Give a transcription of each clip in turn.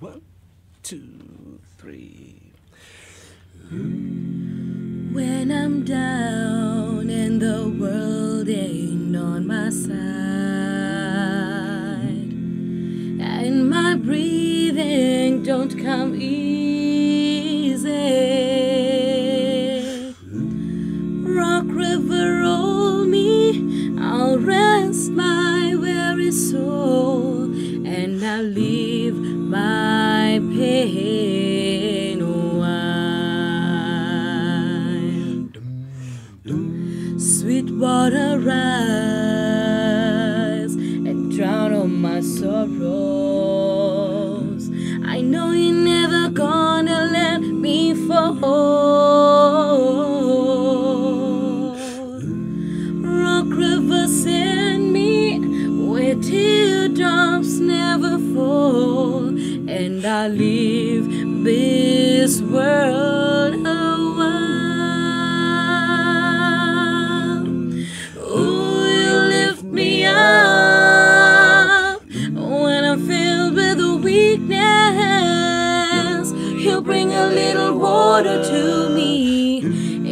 1, 2, 3. When I'm down and the world ain't on my side, and my breathing don't come easy, rock river roll me, I'll rest my weary soul, and I'll leave my pain away. Sweet water rise and drown all my sorrows. I know you're never gonna let me fall. Rock river, send me where teardrops never fall, and I'll leave this world a while. Ooh, you lift me up when I'm filled with weakness. You bring a little water to me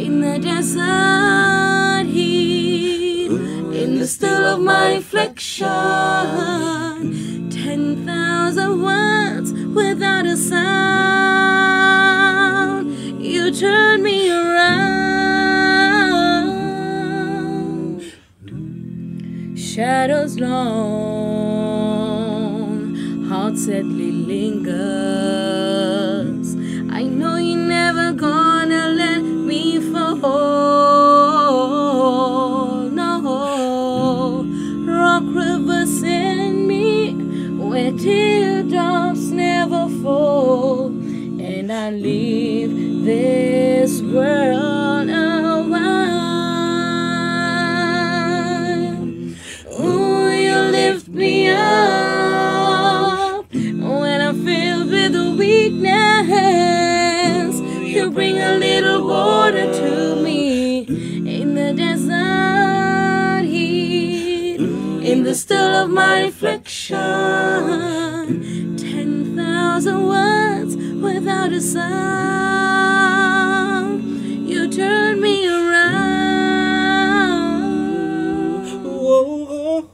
in the desert heat, in the still of my reflection. 10,000 words without a sound. You turn me around. Shadows long, heart sadly lingers. I know you're never gonna let me fall. No, rock river, send me where teardrops never fall, and I leave this world a while. Ooh, you lift me up when I'm filled with weakness. You bring a little water to me in the desert heat, in the still of my reflection. 10,000 words without a sound. You turn me around. Whoa,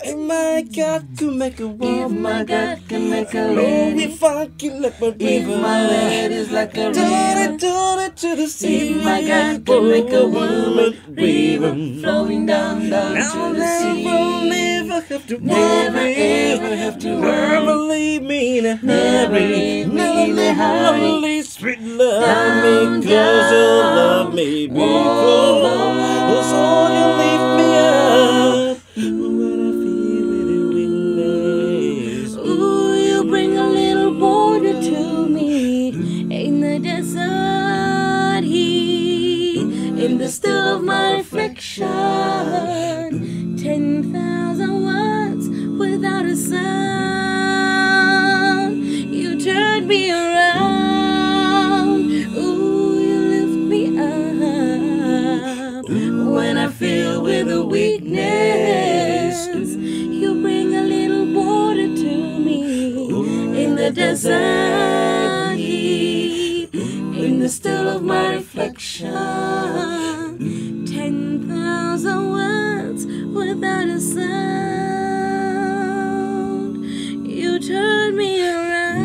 if my God could make a woman, If my God can make a oh, lady, if I can like a if river, my head is like a river, turn it to the sea. if my God can make a woman river flowing down to the sea, Never have to never worry, ever have to never worry, leave me in a never hurry, leave me in a never hurry. leave sweet love Down, me, 'cause you down. love me before. Oh, So you lift me up when I feel with the weakness. ooh, you bring a little water to me in the desert heat, in the still of my reflection. 10,000 words without a sound. You turn me around. Ooh, you lift me up when I feel with a weakness. You bring a little water to me in the desert heat, in the still of my reflection. 10,000 words without a sound. You turn me around.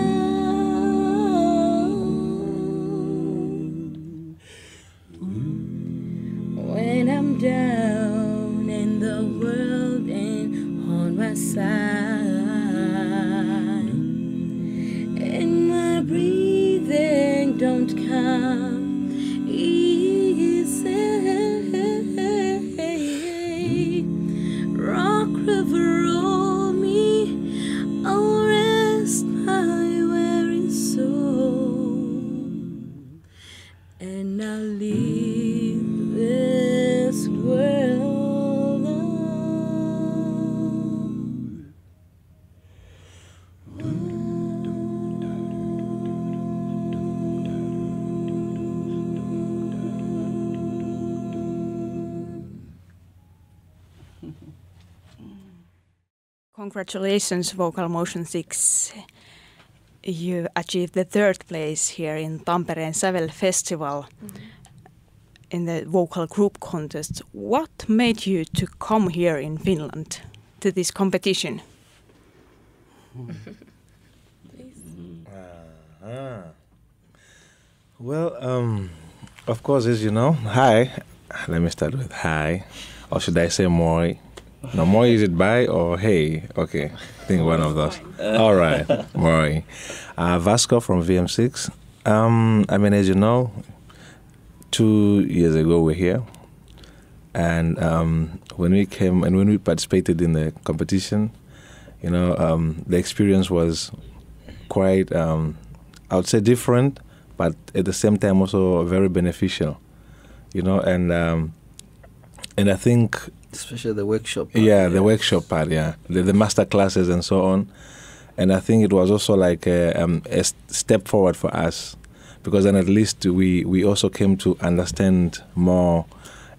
When I'm down and the world ain't on my side, and my breathing don't come easy, rock river roll me, I'll rest my weary soul, and I'll leave this world alone. Congratulations, Vocal MotionSix. you achieved the 3rd place here in Tampereen Sävelen Festival in the vocal group contest. What made you to come here in Finland to this competition? Well, of course, as you know, hi. Let me start with hi. Or should I say moi? No, moi, is it bye or hey? Okay, I think one of those. All right, moi. Vasco from VM6. I mean, as you know, 2 years ago we're here. And when we came and when we participated in the competition, you know, the experience was quite, I would say different, but at the same time also very beneficial, you know, and I think... Especially the workshop part. Yeah, the workshop part, yeah. The master classes and so on. And I think it was also like a step forward for us, because then at least we also came to understand more,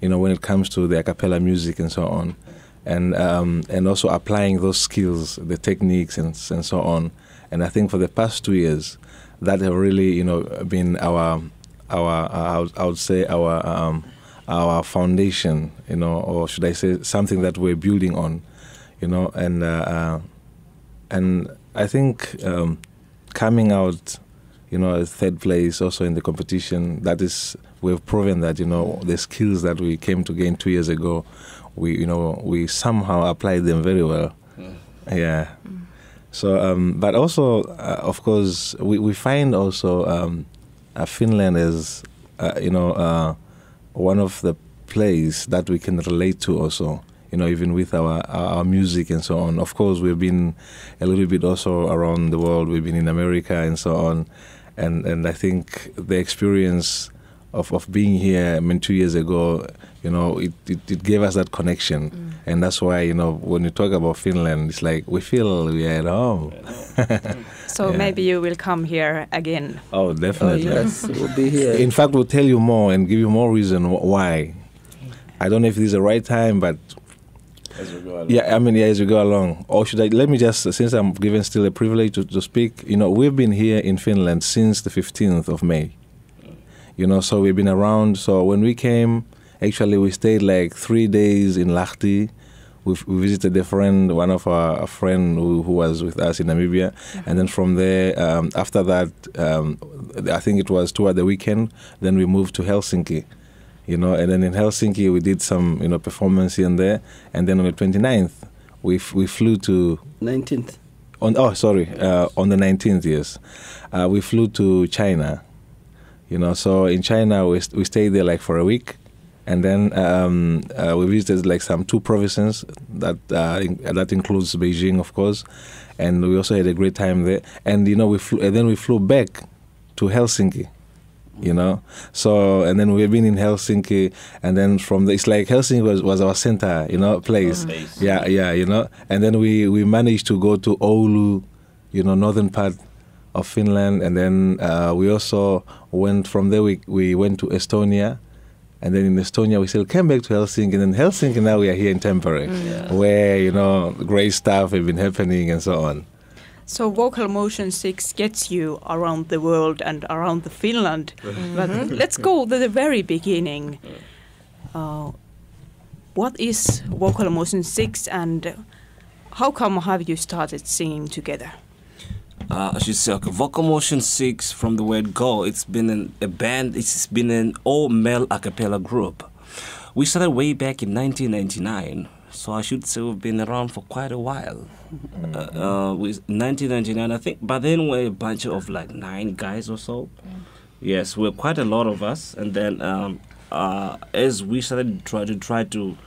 you know, when it comes to the a cappella music and so on. And also applying those skills, the techniques and so on. And I think for the past 2 years, that have really, you know, been our I would say our foundation, you know, or should I say something that we're building on, you know, and I think coming out, you know, as 3rd place also in the competition, that is, we've proven that, you know, the skills that we came to gain 2 years ago, we somehow applied them very well. Yeah. So, but also, of course, we find also Finland is, you know, one of the places that we can relate to also, you know, even with our music and so on. Of course, we've been a little bit also around the world. We've been in America and so on. And I think the experience of being here, I mean, 2 years ago, you know, it gave us that connection. And that's why, you know, when you talk about Finland, it's like we feel we are at home. So maybe you will come here again. Oh, definitely. Oh, yes, we'll be here. In fact, we'll tell you more and give you more reason why. I don't know if this is the right time, but... As we go along. Yeah, I mean, yeah, as we go along. Or should I, let me just, since I'm given still a privilege to speak, you know, we've been here in Finland since the 15th of May. You know, so we've been around. So when we came, actually we stayed like 3 days in Lahti. We visited a friend, one of our friend who was with us in Namibia. And then from there, after that, I think it was toward the weekend, then we moved to Helsinki. You know, and then in Helsinki we did some, you know, performance here and there. And then on the 29th, we flew to... 19th. On the 19th, yes. We flew to China. You know, so in China we stayed there like for a week. And then we visited like some 2 provinces that includes Beijing, of course, and we also had a great time there. And you know, we flew back to Helsinki, you know. So and then we've been in Helsinki, and then from it's like Helsinki was our center, you know, place. Yeah, you know. And then we managed to go to Oulu, you know, northern part of Finland, and then we also went from there. We went to Estonia. And then in Estonia, we still came back to Helsinki. And in Helsinki, now we are here in Tampereen, where, you know, great stuff has been happening and so on. So Vocal MotionSix gets you around the world and around the Finland. But let's go to the very beginning. What is Vocal MotionSix and how come have you started singing together? I should say, okay, Vocal MotionSix, from the word go, it's been a band, it's been an all-male a cappella group. We started way back in 1999, so I should say we've been around for quite a while. With 1999, I think, by then we're a bunch of like 9 guys or so. Yes, we're quite a lot of us, and then as we started try to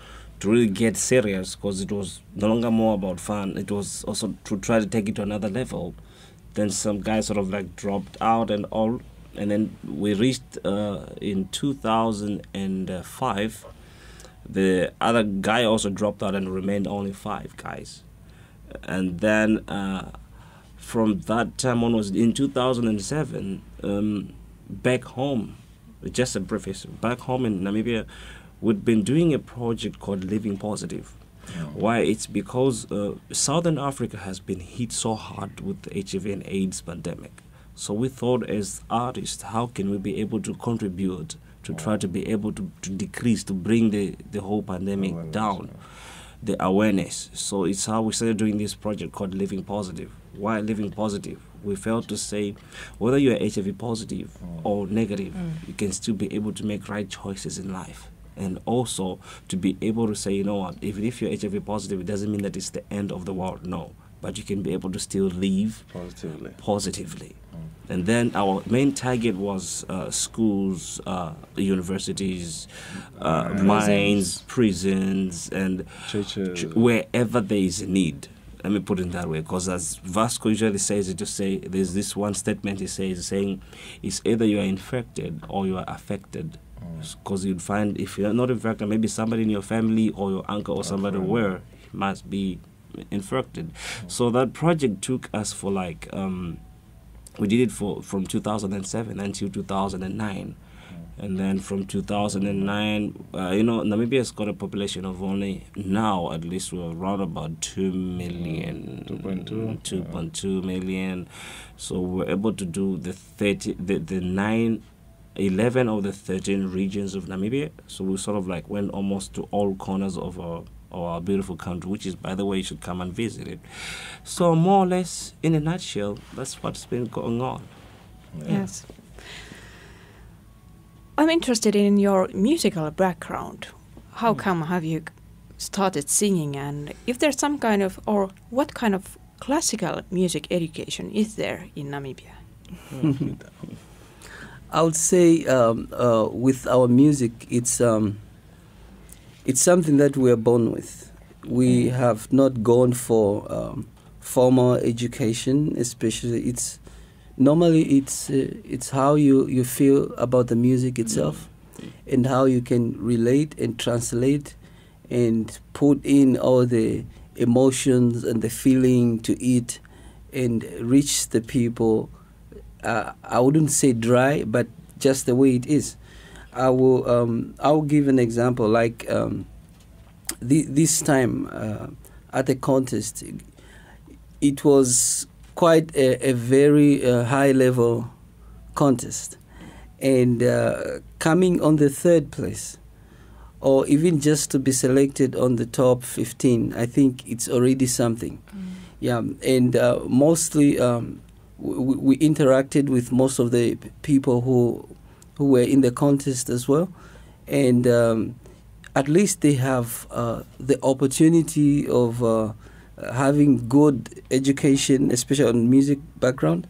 really get serious, because it was no longer more about fun, it was also to try to take it to another level. Then some guys sort of like dropped out and all, and then we reached in 2005. The other guy also dropped out and remained only 5 guys. And then from that time onwards, in 2007, back home, just a preface, back home in Namibia, we'd been doing a project called Living Positive. Why? It's because Southern Africa has been hit so hard with the HIV and AIDS pandemic. So we thought, as artists, how can we be able to contribute to try to be able to decrease, to bring the whole pandemic down, the awareness. So it's how we started doing this project called Living Positive. Why Living Positive? We felt to say, whether you're HIV positive or negative, you can still be able to make right choices in life. And also to be able to say, you know what, even if you're HIV positive, it doesn't mean that it's the end of the world, no. But you can be able to still live positively. And then our main target was schools, universities, mines, prisons, and churches, wherever there is a need. Let me put it that way, because as Vasco usually says it, to say there's this one statement he says, saying it's either you are infected or you are affected. Because you'd find if you're not infected, maybe somebody in your family or your uncle or somebody where must be infected. So that project took us for like we did it from 2007 until 2009. And then from 2009, Namibia has got a population of only, now at least we're around about 2 million, 2.2 million. So we're able to do the 11 of the 13 regions of Namibia. So we sort of like went almost to all corners of our beautiful country, which is, by the way, you should come and visit it. So more or less, in a nutshell, that's what's been going on. Yes. I'm interested in your musical background. How come have you started singing, and if there's some kind of, or what kind of classical music education is there in Namibia? I would say with our music, it's something that we are born with. We have not gone for formal education, especially. It's how you feel about the music itself, and how you can relate and translate and put in all the emotions and the feeling to it and reach the people. I wouldn't say dry, but just the way it is. I will give an example. Like this time at the contest, it was quite a very high-level contest, and coming on the 3rd place, or even just to be selected on the top 15, I think it's already something. Yeah, and mostly we interacted with most of the people who were in the contest as well, and at least they have the opportunity of having good education, especially on music background.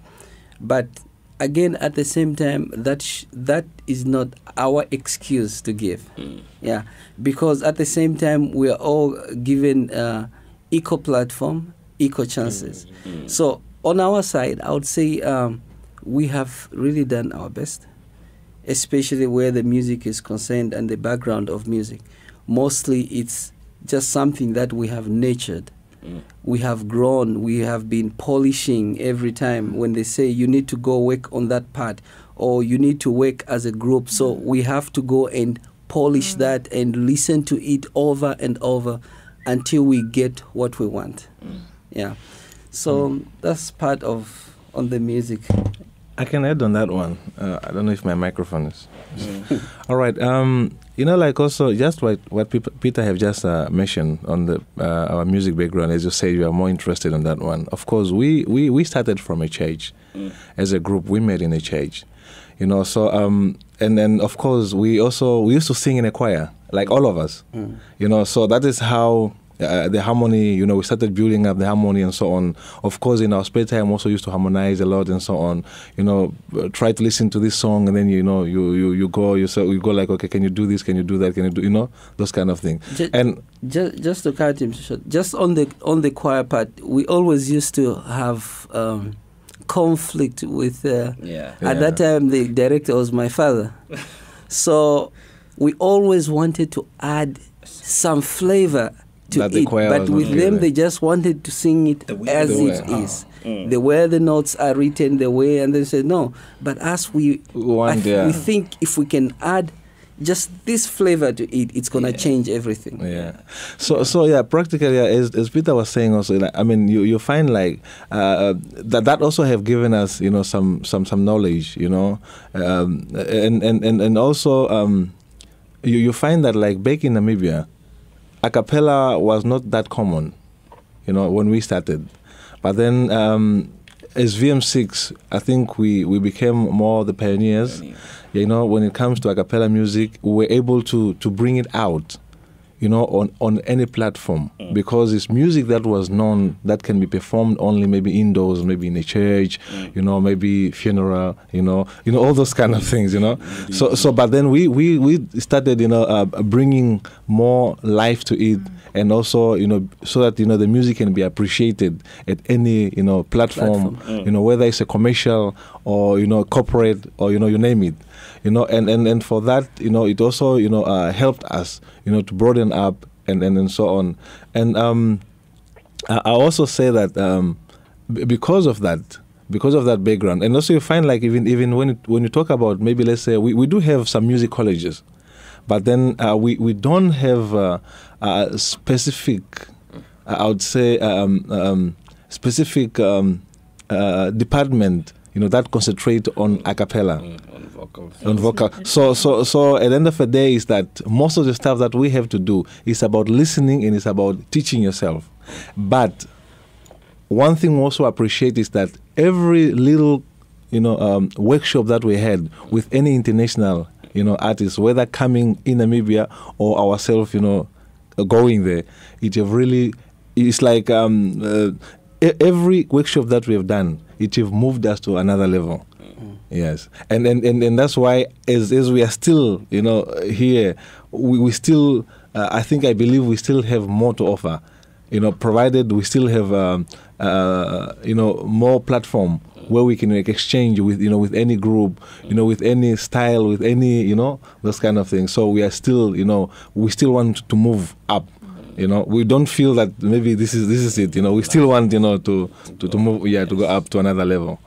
But again, at the same time, that is not our excuse to give. Yeah, because at the same time, we are all given equal platform, equal chances. So on our side, I would say we have really done our best, especially where the music is concerned and the background of music. Mostly it's just something that we have nurtured. We have grown, we have been polishing every time when they say you need to go work on that part or you need to work as a group. So we have to go and polish that and listen to it over and over until we get what we want. Yeah. So that's part of on the music. I can add on that one. I don't know if my microphone is. All right. Like also just what Peter have just mentioned on the our music background, as you say, you are more interested in that one. Of course, we started from a church. As a group, we met in a church. So and then of course we used to sing in a choir, like all of us. So that is how the harmony, we started building up the harmony and so on. Of course, in our spare time, also used to harmonize a lot and so on. Try to listen to this song, and then you go like, okay, can you do this? Can you do that? Can you do those kind of things? Just to cut him short, just on the choir part, we always used to have conflict with. At that time, the director was my father, so we always wanted to add some flavor to it, but with them they just wanted to sing it as it is. The way the notes are written, the way, and they said no. But as we think if we can add just this flavor to it, it's gonna change everything. Yeah. So yeah, practically, as Peter was saying also, like, I mean, you find like that also have given us, you know, some knowledge, you know, and also you find that like back in Namibia, a cappella was not that common, you know, when we started, but then as VM6, I think we became more the pioneers. You know, when it comes to a cappella music, we were able to bring it out, you know, on any platform, because it's music that was known, that can be performed only maybe indoors, maybe in a church, you know, maybe funeral, you know, all those kind of things, you know. So but then we started, you know, bringing more life to it, and also, you know, so that, you know, the music can be appreciated at any, you know, platform. You know, whether it's a commercial or, you know, corporate, or, you know, you name it. You know, and for that, you know, it also, you know, helped us, you know, to broaden up and so on. And I also say that because of that background, and also you find like even when you talk about, maybe let's say we do have some music colleges, but then we don't have a specific, I would say, specific department, you know, that concentrate on a cappella. On vocal. So at the end of the day is that most of the stuff that we have to do is about listening and it's about teaching yourself. But one thing we also appreciate is that every little, you know, workshop that we had with any international, you know, artists, whether coming in Namibia or ourselves, you know, going there, it have really, it's like every workshop that we have done, it have moved us to another level. Yes, and that's why as we are still, you know, here, we still, I believe we still have more to offer, you know, provided we still have, you know, more platform where we can like exchange with, you know, with any group, you know, with any style, with any, you know, those kind of things. So we are still, you know, we still want to move up. You know, we don't feel that maybe this is it. You know, we still want, you know, to move, to go up to another level.